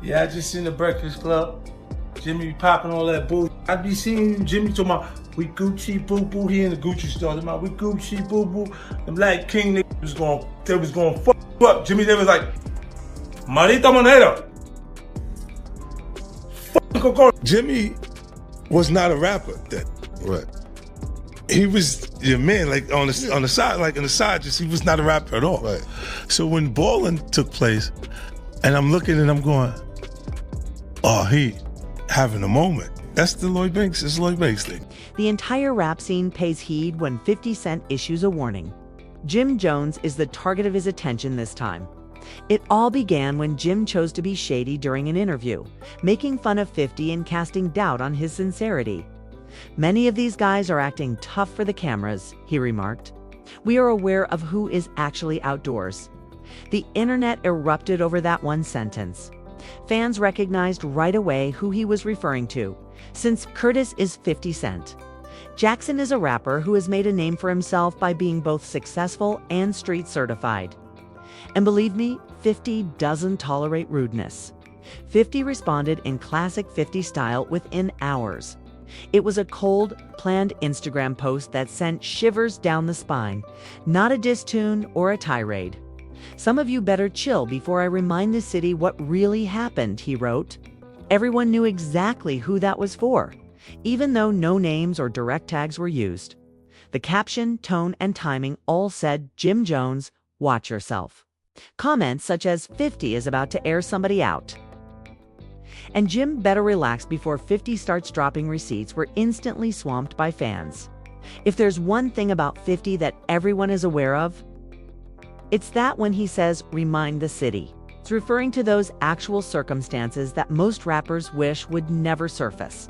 Yeah, I just seen the Breakfast Club. Jimmy be popping all that bull. I be seeing Jimmy talking about, we Gucci boo boo. He in the Gucci store. Talking about, we Gucci boo boo. The Black King niggas they was going fuck you up. Jimmy, they was like, Marita Monero. Jimmy was not a rapper then. Right. He was your man, like on the side, like on the side, just he was not a rapper at all. Right. So when Ballin' took place, and I'm looking and I'm going, oh, he having a moment. That's the Lloyd Banks, it's Lloyd Banks thing. The entire rap scene pays heed when 50 Cent issues a warning. Jim Jones is the target of his attention this time. It all began when Jim chose to be shady during an interview, making fun of 50 and casting doubt on his sincerity. Many of these guys are acting tough for the cameras, he remarked. We are aware of who is actually outdoors. The internet erupted over that one sentence. Fans recognized right away who he was referring to, since Curtis is 50 Cent. Jackson is a rapper who has made a name for himself by being both successful and street certified. And believe me, 50 doesn't tolerate rudeness. 50 responded in classic 50 style within hours. It was a cold, planned Instagram post that sent shivers down the spine, not a diss tune or a tirade. Some of you better chill before I remind the city what really happened, he wrote. Everyone knew exactly who that was for, even though no names or direct tags were used. The caption, tone, and timing all said, Jim Jones, watch yourself. Comments such as 50 is about to air somebody out. And Jim better relax before 50 starts dropping receipts were instantly swamped by fans. If there's one thing about 50 that everyone is aware of, it's that when he says, remind the city. It's referring to those actual circumstances that most rappers wish would never surface.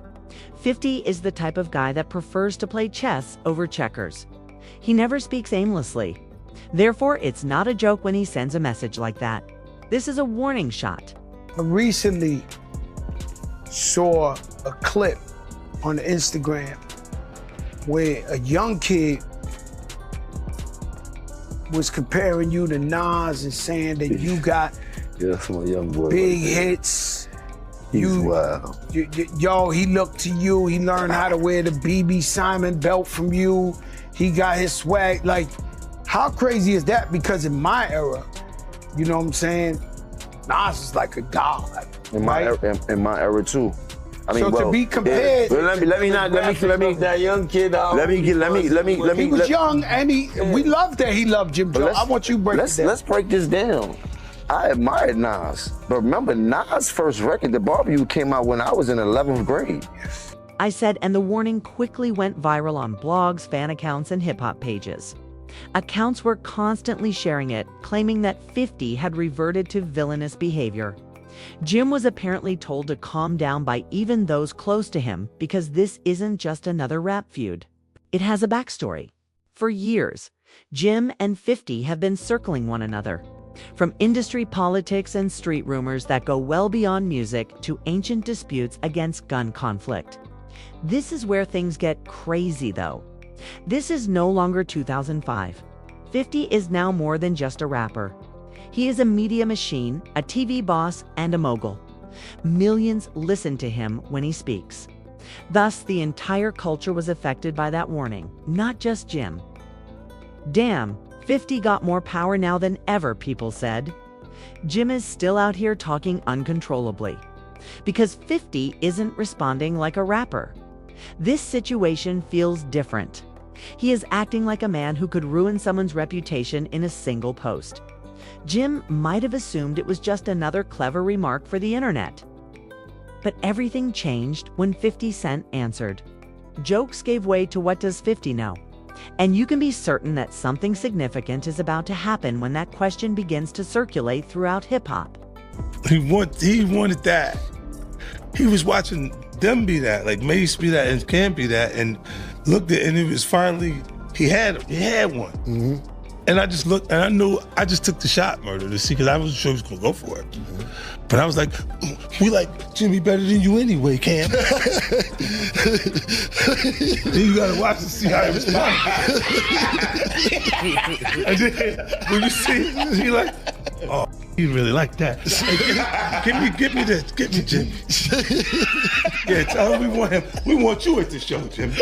50 is the type of guy that prefers to play chess over checkers. He never speaks aimlessly. Therefore, it's not a joke when he sends a message like that. This is a warning shot. I recently saw a clip on Instagram where a young kid was comparing you to Nas and saying that you got my young boy big hits. He's wild. Yo, he looked to you. He learned how to wear the BB Simon belt from you. He got his swag. Like, how crazy is that? Because in my era, you know what I'm saying? Nas is like a god. In my era too. I mean, so to be compared, that young kid out. He was young, and we loved that he loved Jim Jones. I want you to break it down. Let's break this down. I admired Nas, but remember Nas' first record, The Barbecue, came out when I was in 11th grade. I said, and the warning quickly went viral on blogs, fan accounts, and hip-hop pages. Accounts were constantly sharing it, claiming that 50 had reverted to villainous behavior. Jim was apparently told to calm down by even those close to him because this isn't just another rap feud. It has a backstory. For years, Jim and 50 have been circling one another. From industry politics and street rumors that go well beyond music to ancient disputes against gun conflict. This is where things get crazy, though. This is no longer 2005. 50 is now more than just a rapper. He is a media machine, a TV boss, and a mogul. Millions listen to him when he speaks. Thus, the entire culture was affected by that warning, not just Jim. Damn, 50 got more power now than ever, people said. Jim is still out here talking uncontrollably. Because 50 isn't responding like a rapper. This situation feels different. He is acting like a man who could ruin someone's reputation in a single post. Jim might have assumed it was just another clever remark for the internet. But everything changed when 50 Cent answered. Jokes gave way to what does 50 know? And you can be certain that something significant is about to happen when that question begins to circulate throughout hip-hop. He wanted that. He was watching them be that, like Mace be that and Camp be that, and looked at, and it was finally, he had one. Mm-hmm. And I just looked, and I knew, I just took the shot, Murder, to see, because I wasn't sure he was going to go for it. Mm-hmm. But I was like, we like Jimmy better than you anyway, Cam. Then you got to watch and see how he responds. And then when you see, he like, oh. He really like that. Give me this. Give me Jimmy. Yeah, tell him we want you at the show, Jimmy.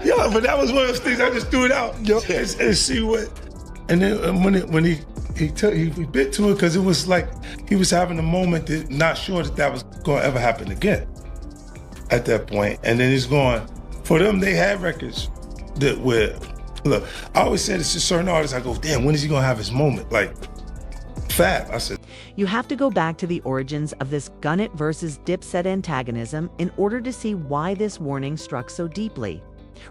Yo, but that was one of those things I just threw it out and see what. And then when he bit to it, because it was like he was having a moment that not sure that was going to ever happen again at that point. And then he's going, for them, they had records that were, look, I always said it's to certain artists, I go, damn, when is he going to have his moment? Like, Fab, I said. You have to go back to the origins of this Gun It versus Dipset antagonism in order to see why this warning struck so deeply.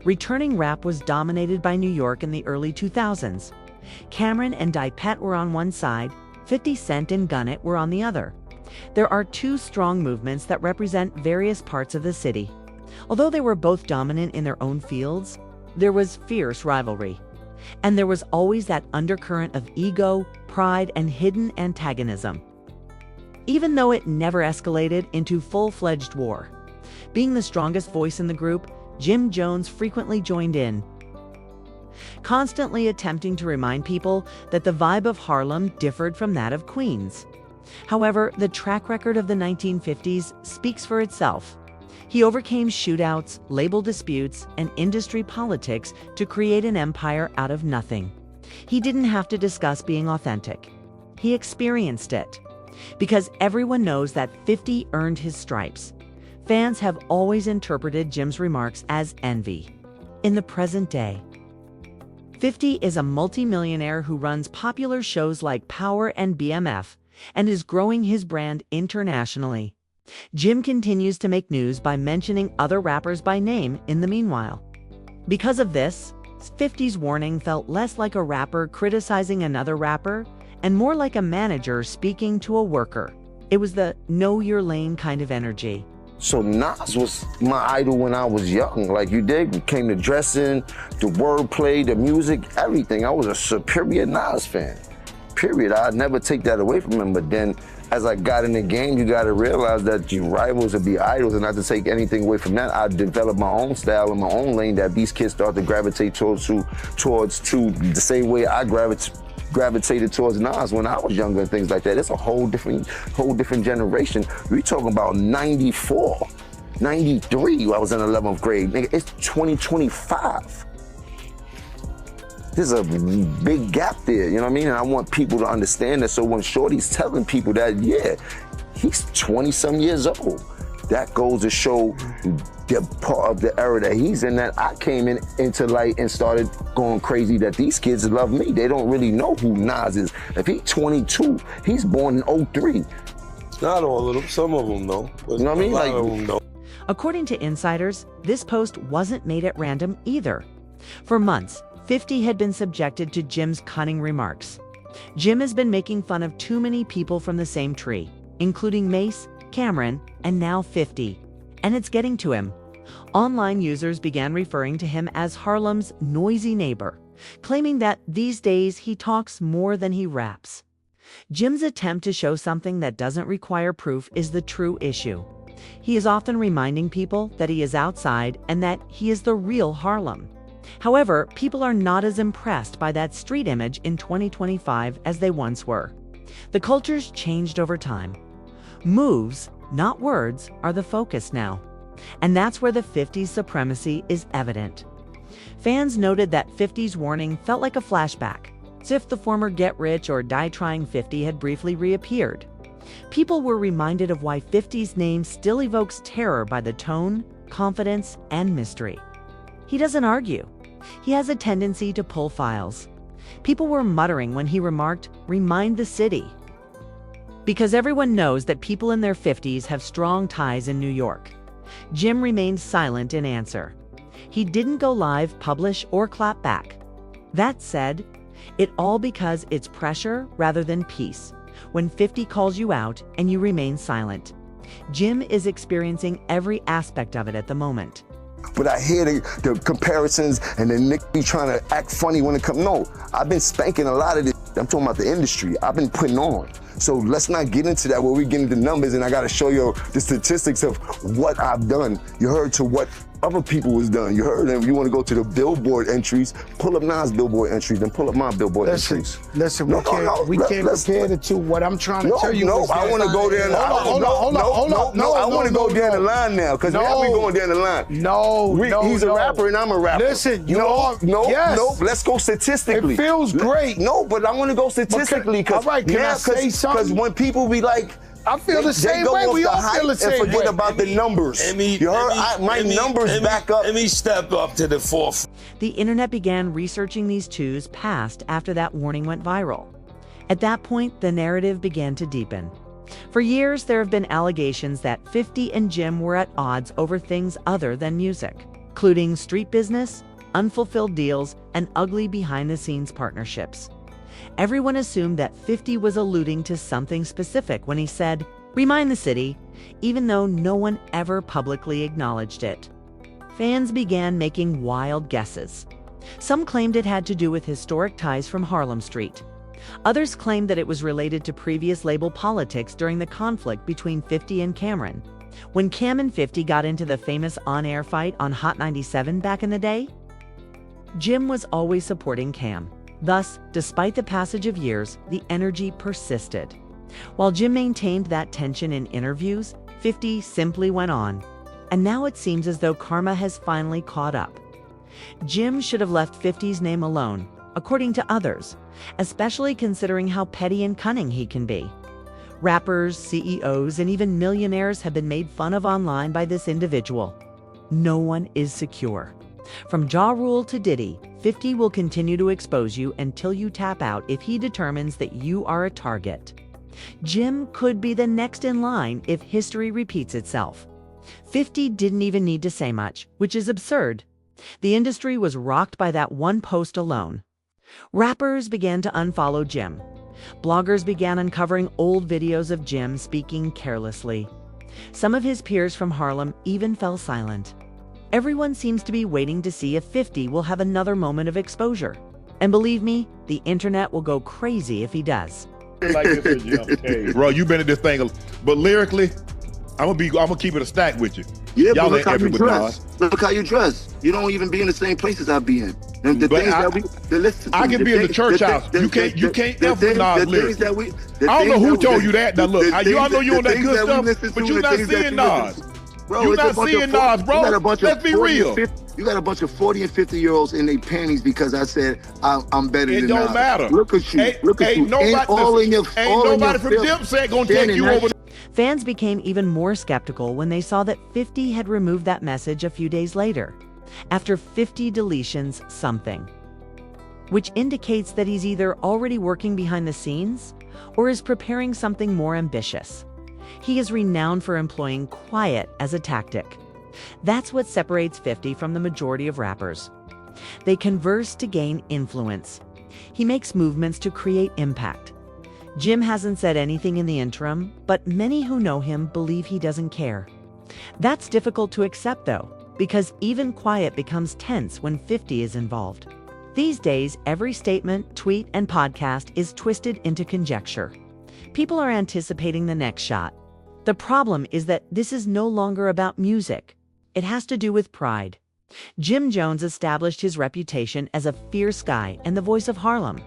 Returning rap was dominated by New York in the early 2000s. Cameron and Dipset were on one side, 50 Cent and Gun It were on the other. There are two strong movements that represent various parts of the city. Although they were both dominant in their own fields, there was fierce rivalry. And there was always that undercurrent of ego, pride, and hidden antagonism. Even though it never escalated into full-fledged war. Being the strongest voice in the group, Jim Jones frequently joined in, constantly attempting to remind people that the vibe of Harlem differed from that of Queens. However, the track record of the 1950s speaks for itself. He overcame shootouts, label disputes, and industry politics to create an empire out of nothing. He didn't have to discuss being authentic. He experienced it. Because everyone knows that 50 earned his stripes. Fans have always interpreted Jim's remarks as envy. In the present day, 50 is a multimillionaire who runs popular shows like Power and BMF and is growing his brand internationally. Jim continues to make news by mentioning other rappers by name in the meanwhile. Because of this, 50's warning felt less like a rapper criticizing another rapper and more like a manager speaking to a worker. It was the know your lane kind of energy. So Nas was my idol when I was young. Like you did, it came to dressing, the wordplay, the music, everything. I was a superior Nas fan, period. I'd never take that away from him. But then as I got in the game, you gotta realize that your rivals would be idols, and not to take anything away from that, I developed my own style and my own lane that these kids start to gravitate towards the same way I gravitated towards Nas when I was younger and things like that. It's a whole different generation. We talking about 94, 93, I was in 11th grade. Nigga, it's 2025. There's a big gap there, you know what I mean? And I want people to understand that, so when Shorty's telling people that, yeah, he's 20-some years old, that goes to show the part of the era that he's in, that I came into light and started going crazy, that these kids love me. They don't really know who Nas is. If he's 22, he's born in 03. Not all of them, some of them though. You know what I mean? A lot of them, though. According to insiders, this post wasn't made at random either. For months, 50 had been subjected to Jim's cunning remarks. Jim has been making fun of too many people from the same tree, including Mace, Cameron, and now 50. And it's getting to him. Online users began referring to him as Harlem's noisy neighbor, claiming that these days he talks more than he raps. Jim's attempt to show something that doesn't require proof is the true issue. He is often reminding people that he is outside and that he is the real Harlem. However, people are not as impressed by that street image in 2025 as they once were. The culture's changed over time. Moves, not words, are the focus now. And that's where the 50's supremacy is evident. Fans noted that 50's warning felt like a flashback, as if the former Get Rich or Die Trying 50 had briefly reappeared. People were reminded of why 50's name still evokes terror by the tone, confidence, and mystery. He doesn't argue. He has a tendency to pull files. People were muttering when he remarked, "Remind the city." Because everyone knows that people in their 50s have strong ties in New York. Jim remained silent in answer. He didn't go live, publish, or clap back. That said, it all because it's pressure rather than peace. When 50 calls you out and you remain silent. Jim is experiencing every aspect of it at the moment. But I hear the comparisons and the Nick be trying to act funny when it comes. No, I've been spanking a lot of this. I'm talking about the industry. I've been putting on. So let's not get into that where we get into numbers and I gotta show you the statistics of what I've done. You heard to what other people was done. You heard them. You want to go to the Billboard entries, pull up Nas Billboard entries, then pull up my Billboard entries. Listen, we can't compare the two. What I'm trying to tell you is I want to go there. Hold on. I want to go down the line now, because now we going down the line. He's a rapper and I'm a rapper. Listen, let's go statistically. It feels great. No, but I want to go statistically, because when people be like, I feel the same way. We all feel the same way. And forget about the numbers. My numbers back up. Let me step up to the forefront. The internet began researching these twos past after that warning went viral. At that point, the narrative began to deepen. For years, there have been allegations that 50 and Jim were at odds over things other than music, including street business, unfulfilled deals, and ugly behind-the-scenes partnerships. Everyone assumed that 50 was alluding to something specific when he said, "Remind the city," even though no one ever publicly acknowledged it. Fans began making wild guesses. Some claimed it had to do with historic ties from Harlem Street. Others claimed that it was related to previous label politics during the conflict between 50 and Cameron. When Cam and 50 got into the famous on-air fight on Hot 97 back in the day, Jim was always supporting Cam. Thus, despite the passage of years, the energy persisted. While Jim maintained that tension in interviews, 50 simply went on. And now it seems as though karma has finally caught up. Jim should have left 50's name alone, according to others, especially considering how petty and cunning he can be. Rappers, CEOs, and even millionaires have been made fun of online by this individual. No one is secure. From Ja Rule to Diddy, 50 will continue to expose you until you tap out if he determines that you are a target. Jim could be the next in line if history repeats itself. 50 didn't even need to say much, which is absurd. The industry was rocked by that one post alone. Rappers began to unfollow Jim. Bloggers began uncovering old videos of Jim speaking carelessly. Some of his peers from Harlem even fell silent. Everyone seems to be waiting to see if 50 will have another moment of exposure. And believe me, the internet will go crazy if he does. Like this, Jim. Hey, bro, you been at this thing, but lyrically, I'm gonna keep it a stack with you. Yeah, y'all but look how you dress. Nas. Look how you dress. You don't even be in the same places I be in. And the things I can be in the church house. You can't F with Nas lyrics. I don't know who told you that. Now look, I know you on that good stuff, but you're not seeing Nas. You're not seeing Nas, bro. Let's be real. You got a bunch of 40 and 50-year-olds in their panties because I said I'm better than Nas. It don't matter. Look at you. Look at you. Ain't nobody from Dipset gonna take you over. Fans became even more skeptical when they saw that 50 had removed that message a few days later, after 50 deletions something, which indicates that he's either already working behind the scenes or is preparing something more ambitious. He is renowned for employing quiet as a tactic. That's what separates 50 from the majority of rappers. They converse to gain influence. He makes movements to create impact. Jim hasn't said anything in the interim, but many who know him believe he doesn't care. That's difficult to accept, though, because even quiet becomes tense when 50 is involved. These days, every statement, tweet, and podcast is twisted into conjecture. People are anticipating the next shot. The problem is that this is no longer about music. It has to do with pride. Jim Jones established his reputation as a fierce guy and the voice of Harlem.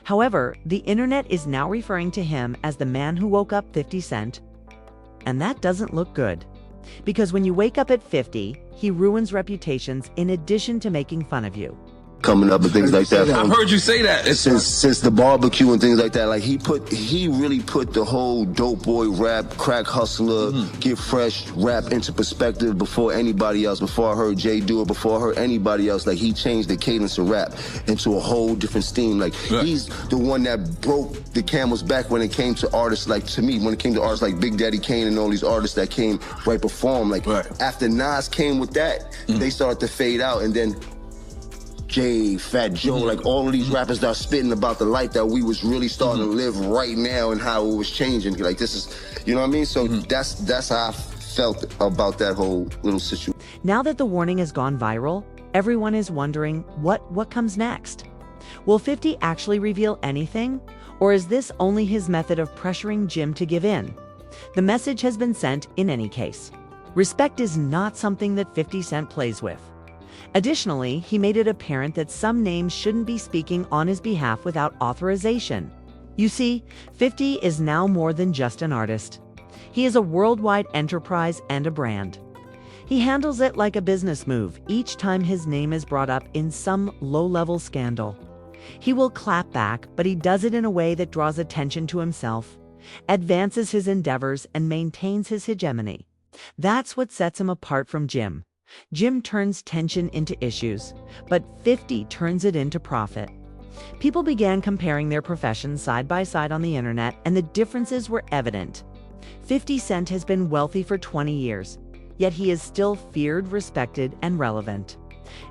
However, the internet is now referring to him as the man who woke up 50 Cent. And that doesn't look good. Because when you wake up at 50, he ruins reputations in addition to making fun of you. Coming up and things like that. I've heard you say that. Since the barbecue and things like that, like he really put the whole dope boy rap, crack hustler, get fresh rap into perspective before anybody else. Before I heard Jay do it, before I heard anybody else, like he changed the cadence of rap into a whole different steam. Like he's the one that broke the camel's back when it came to artists like, to me, when it came to artists like Big Daddy Kane and all these artists that came right before him. Like after Nas came with that, they started to fade out, and then Jay, Fat Joe, like all of these rappers that are spitting about the life that we was really starting to live right now and how it was changing. Like this is, you know what I mean? So that's how I felt about that whole little situation. Now that the warning has gone viral, everyone is wondering what comes next. Will 50 actually reveal anything? Or is this only his method of pressuring Jim to give in? The message has been sent in any case. Respect is not something that 50 Cent plays with. Additionally, he made it apparent that some names shouldn't be speaking on his behalf without authorization. You see, 50 is now more than just an artist. He is a worldwide enterprise and a brand. He handles it like a business move each time his name is brought up in some low-level scandal. He will clap back, but he does it in a way that draws attention to himself, advances his endeavors, and maintains his hegemony. That's what sets him apart from Jim. Jim turns tension into issues, but 50 turns it into profit. People began comparing their professions side by side on the internet, and the differences were evident. 50 Cent has been wealthy for 20 years, yet he is still feared, respected, and relevant.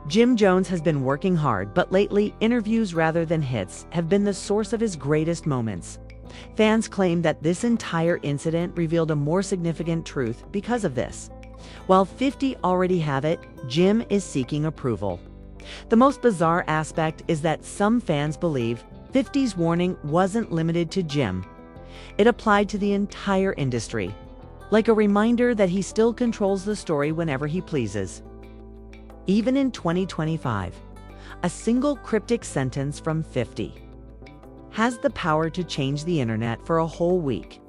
Jim Jones has been working hard, but lately, interviews rather than hits have been the source of his greatest moments. Fans claim that this entire incident revealed a more significant truth because of this. While 50 already have it, Jim is seeking approval. The most bizarre aspect is that some fans believe 50's warning wasn't limited to Jim. It applied to the entire industry, like a reminder that he still controls the story whenever he pleases. Even in 2025, a single cryptic sentence from 50 has the power to change the internet for a whole week.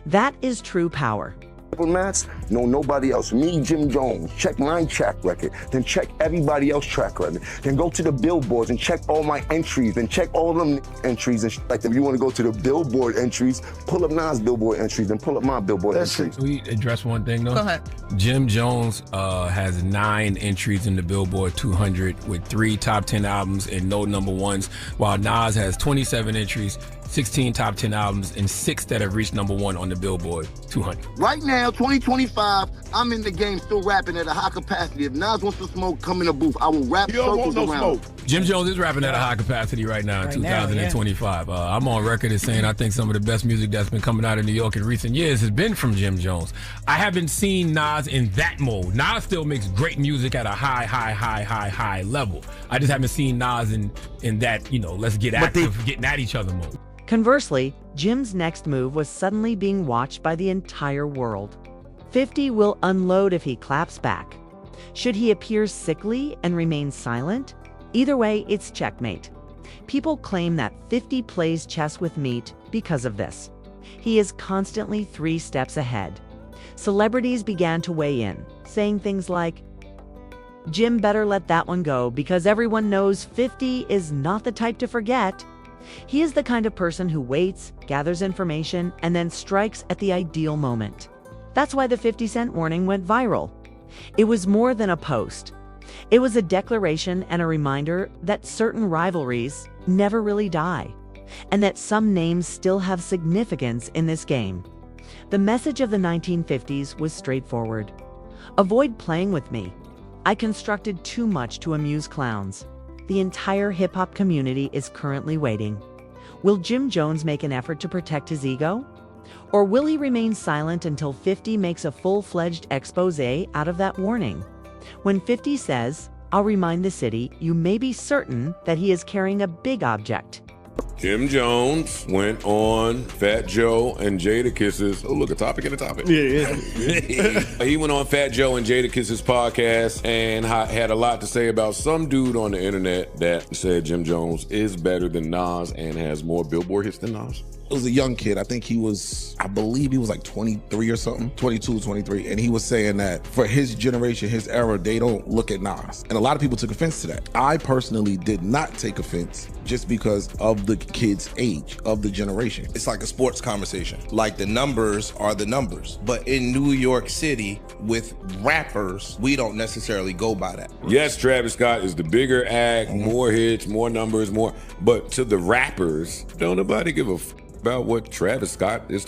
That is true power. Diplomats, no nobody else. Me, Jim Jones, check my track record, then check everybody else's track record. Then go to the billboards and check all my entries, and check all them entries and like that. If you want to go to the billboard entries, pull up Nas billboard entries, and pull up my billboard entries. Can we address one thing though? Go ahead. Jim Jones has 9 entries in the Billboard 200 with 3 top 10 albums and no number ones, while Nas has 27 entries, 16 top 10 albums, and 6 that have reached number 1 on the Billboard 200. Right now, 2025, I'm in the game still rapping at a high capacity. If Nas wants to smoke, come in the booth. I will rap circles around. Jim Jones is rapping at a high capacity right now in 2025. I'm on record as saying I think some of the best music that's been coming out of New York in recent years has been from Jim Jones. I haven't seen Nas in that mode. Nas still makes great music at a high level. I just haven't seen Nas in that, let's get active, getting at each other mode. Conversely, Jim's next move was suddenly being watched by the entire world. 50 will unload if he claps back. Should he appear sickly and remain silent? Either way, it's checkmate. People claim that 50 plays chess with meat because of this. He is constantly 3 steps ahead. Celebrities began to weigh in, saying things like, "Jim better let that one go because everyone knows 50 is not the type to forget." He is the kind of person who waits, gathers information, and then strikes at the ideal moment. That's why the 50 Cent warning went viral. It was more than a post. It was a declaration and a reminder that certain rivalries never really die, and that some names still have significance in this game. The message of the 1950s was straightforward. Avoid playing with me. I constructed too much to amuse clowns. The entire hip-hop community is currently waiting. Will Jim Jones make an effort to protect his ego? Or will he remain silent until 50 makes a full-fledged expose out of that warning? When 50 says, "I'll remind the city," you may be certain that he is carrying a big object. Jim Jones went on Fat Joe and Jadakiss's. Oh, look, a topic and a topic. Yeah. He went on Fat Joe and Jadakiss's podcast and had a lot to say about some dude on the internet that said Jim Jones is better than Nas and has more Billboard hits than Nas. It was a young kid. I believe he was like 23 or something, 22, 23. And he was saying that for his generation, his era, they don't look at Nas. And a lot of people took offense to that. I personally did not take offense just because of the kid's age, of the generation. It's like a sports conversation. Like the numbers are the numbers. But in New York City, with rappers, we don't necessarily go by that. Yes, Travis Scott is the bigger act, more hits, more numbers, more. But to the rappers, don't nobody give a about what Travis Scott is